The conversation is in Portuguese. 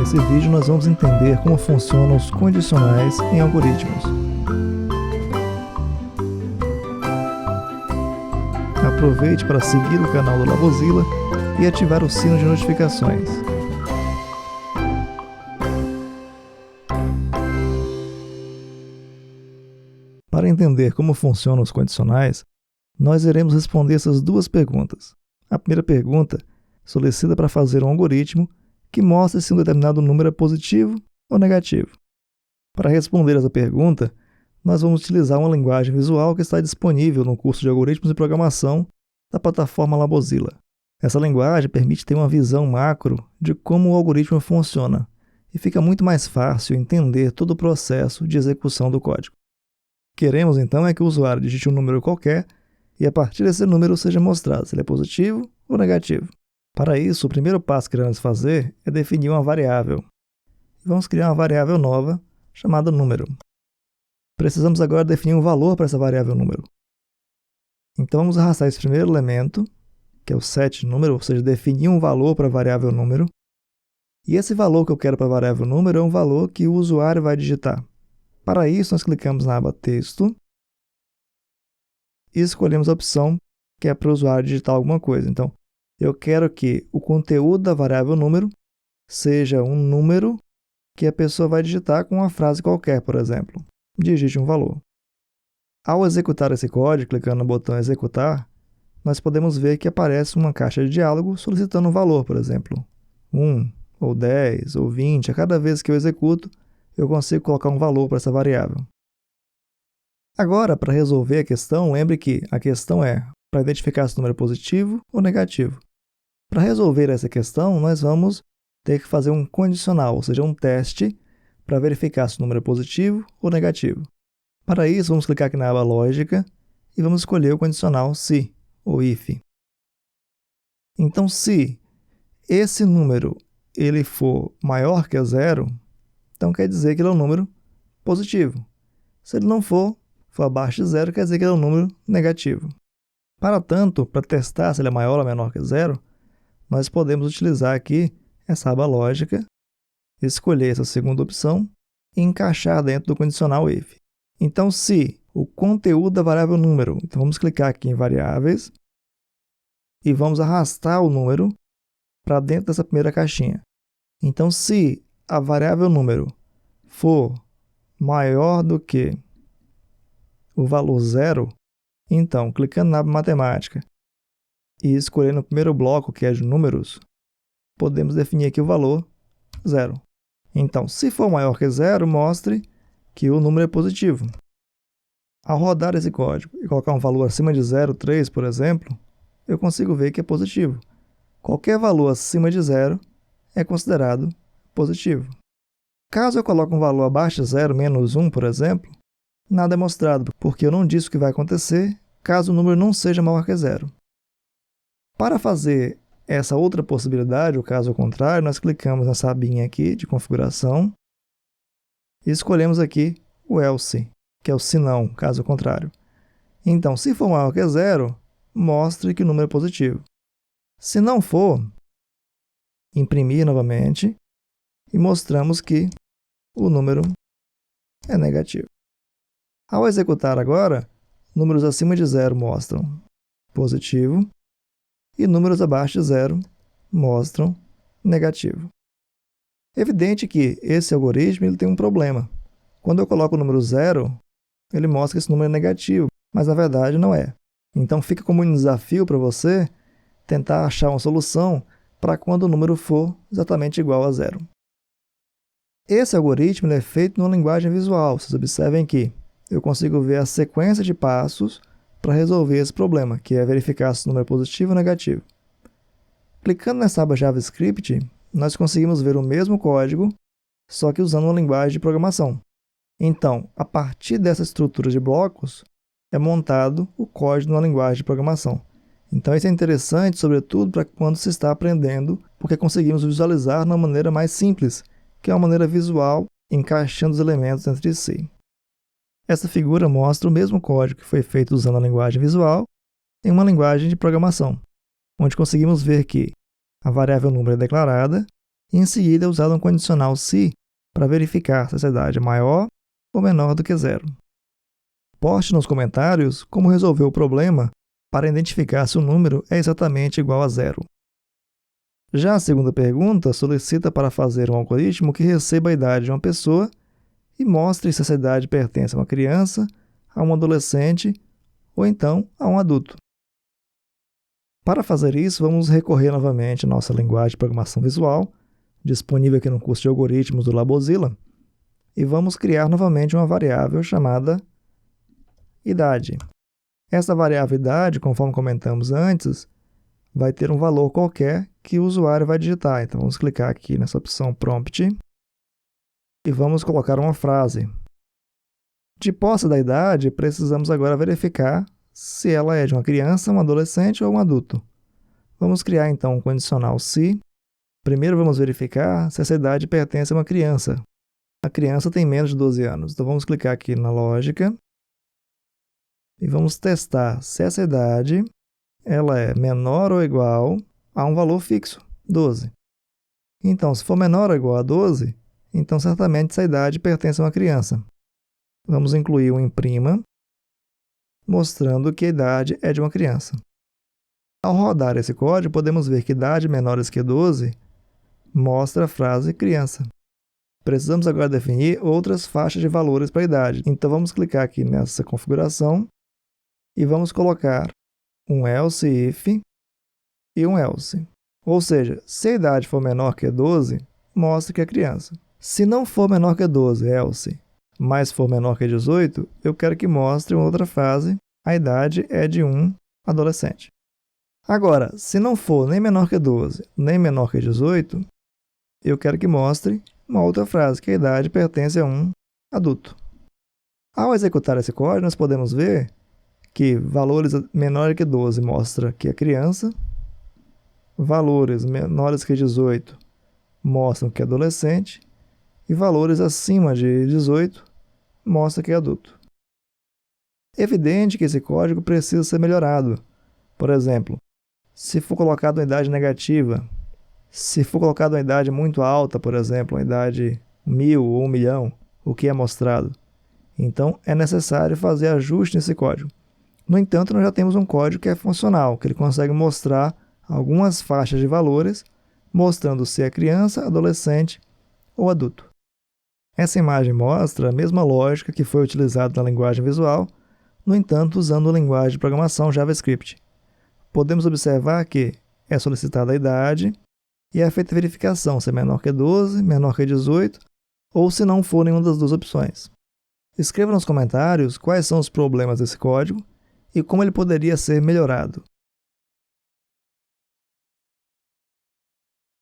Nesse vídeo nós vamos entender como funcionam os condicionais em algoritmos. Aproveite para seguir o canal do Labozilla e ativar o sino de notificações. Para entender como funcionam os condicionais, nós iremos responder essas duas perguntas. A primeira pergunta solicita para fazer um algoritmo que mostre se um determinado número é positivo ou negativo. Para responder essa pergunta, nós vamos utilizar uma linguagem visual que está disponível no curso de Algoritmos de Programação da plataforma Labozilla. Essa linguagem permite ter uma visão macro de como o algoritmo funciona e fica muito mais fácil entender todo o processo de execução do código. Queremos então é que o usuário digite um número qualquer e a partir desse número seja mostrado se ele é positivo ou negativo. Para isso, o primeiro passo que iremos fazer é definir uma variável. Vamos criar uma variável nova chamada número. Precisamos agora definir um valor para essa variável número. Então vamos arrastar esse primeiro elemento, que é o set número, ou seja, definir um valor para a variável número. E esse valor que eu quero para a variável número é um valor que o usuário vai digitar. Para isso, nós clicamos na aba Texto e escolhemos a opção que é para o usuário digitar alguma coisa. Então, eu quero que o conteúdo da variável número seja um número que a pessoa vai digitar com uma frase qualquer, por exemplo. Digite um valor. Ao executar esse código, clicando no botão Executar, nós podemos ver que aparece uma caixa de diálogo solicitando um valor, por exemplo, 1, ou 10, ou 20. A cada vez que eu executo, eu consigo colocar um valor para essa variável. Agora, para resolver a questão, lembre que a questão é para identificar se o número é positivo ou negativo. Para resolver essa questão, nós vamos ter que fazer um condicional, ou seja, um teste para verificar se o número é positivo ou negativo. Para isso, vamos clicar aqui na aba Lógica e vamos escolher o condicional se, ou if. Então, se esse número ele for maior que 0, então quer dizer que ele é um número positivo. Se ele não for abaixo de 0, quer dizer que ele é um número negativo. Para tanto, para testar se ele é maior ou menor que 0, nós podemos utilizar aqui essa aba Lógica, escolher essa segunda opção e encaixar dentro do condicional if. Então, se o conteúdo da variável número, então vamos clicar aqui em Variáveis e vamos arrastar o número para dentro dessa primeira caixinha. Então, se a variável número for maior do que o valor 0, então, clicando na aba Matemática e escolhendo o primeiro bloco, que é de números, podemos definir aqui o valor 0. Então, se for maior que 0, mostre que o número é positivo. Ao rodar esse código e colocar um valor acima de 0,3, por exemplo, eu consigo ver que é positivo. Qualquer valor acima de 0 é considerado positivo. Caso eu coloque um valor abaixo de 0, menos 1, por exemplo, nada é mostrado, porque eu não disse o que vai acontecer caso o número não seja maior que 0. Para fazer essa outra possibilidade, ou caso contrário, nós clicamos nessa abinha aqui de configuração e escolhemos aqui o else, que é o se não, caso contrário. Então, se for maior que 0, mostre que o número é positivo. Se não for, imprimir novamente e mostramos que o número é negativo. Ao executar agora, números acima de 0 mostram positivo e números abaixo de 0 mostram negativo. É evidente que esse algoritmo ele tem um problema. Quando eu coloco o número 0, ele mostra que esse número é negativo, mas na verdade não é. Então fica como um desafio para você tentar achar uma solução para quando o número for exatamente igual a 0. Esse algoritmo é feito numa linguagem visual. Vocês observem que eu consigo ver a sequência de passos para resolver esse problema, que é verificar se o número é positivo ou negativo. Clicando nessa aba JavaScript, nós conseguimos ver o mesmo código, só que usando uma linguagem de programação. Então, a partir dessa estrutura de blocos, é montado o código numa linguagem de programação. Então, isso é interessante, sobretudo, para quando se está aprendendo, porque conseguimos visualizar de uma maneira mais simples, que é uma maneira visual, encaixando os elementos entre si. Essa figura mostra o mesmo código que foi feito usando a linguagem visual em uma linguagem de programação, onde conseguimos ver que a variável número é declarada e em seguida é usado um condicional se para verificar se essa idade é maior ou menor do que 0. Poste nos comentários como resolver o problema para identificar se o número é exatamente igual a 0. Já a segunda pergunta solicita para fazer um algoritmo que receba a idade de uma pessoa e mostre se essa idade pertence a uma criança, a um adolescente ou então a um adulto. Para fazer isso, vamos recorrer novamente à nossa linguagem de programação visual, disponível aqui no curso de algoritmos do Labozilla, e vamos criar novamente uma variável chamada idade. Essa variável idade, conforme comentamos antes, vai ter um valor qualquer que o usuário vai digitar. Então, vamos clicar aqui nessa opção Prompt e vamos colocar uma frase. De posse da idade, precisamos agora verificar se ela é de uma criança, um adolescente ou um adulto. Vamos criar então um condicional se. Primeiro vamos verificar se essa idade pertence a uma criança. A criança tem menos de 12 anos. Então vamos clicar aqui na lógica e vamos testar se essa idade ela é menor ou igual a um valor fixo, 12. Então, se for menor ou igual a 12, então certamente essa idade pertence a uma criança. Vamos incluir um imprima, mostrando que a idade é de uma criança. Ao rodar esse código, podemos ver que idade menores que 12 mostra a frase criança. Precisamos agora definir outras faixas de valores para a idade. Então vamos clicar aqui nessa configuração e vamos colocar um else if e um else. Ou seja, se a idade for menor que 12, mostra que é criança. Se não for menor que 12, else, mas for menor que 18, eu quero que mostre uma outra frase, a idade é de um adolescente. Agora, se não for nem menor que 12, nem menor que 18, eu quero que mostre uma outra frase, que a idade pertence a um adulto. Ao executar esse código, nós podemos ver que valores menores que 12 mostra que é criança, valores menores que 18 mostram que é adolescente e valores acima de 18 mostram que é adulto. É evidente que esse código precisa ser melhorado. Por exemplo, se for colocado uma idade negativa, se for colocado uma idade muito alta, por exemplo, uma idade 1000 ou 1 milhão, o que é mostrado, então é necessário fazer ajuste nesse código. No entanto, nós já temos um código que é funcional, que ele consegue mostrar algumas faixas de valores, mostrando se é criança, adolescente ou adulto. Essa imagem mostra a mesma lógica que foi utilizada na linguagem visual, no entanto, usando a linguagem de programação JavaScript. Podemos observar que é solicitada a idade e é feita a verificação se é menor que 12, menor que 18 ou se não for nenhuma das duas opções. Escreva nos comentários quais são os problemas desse código e como ele poderia ser melhorado.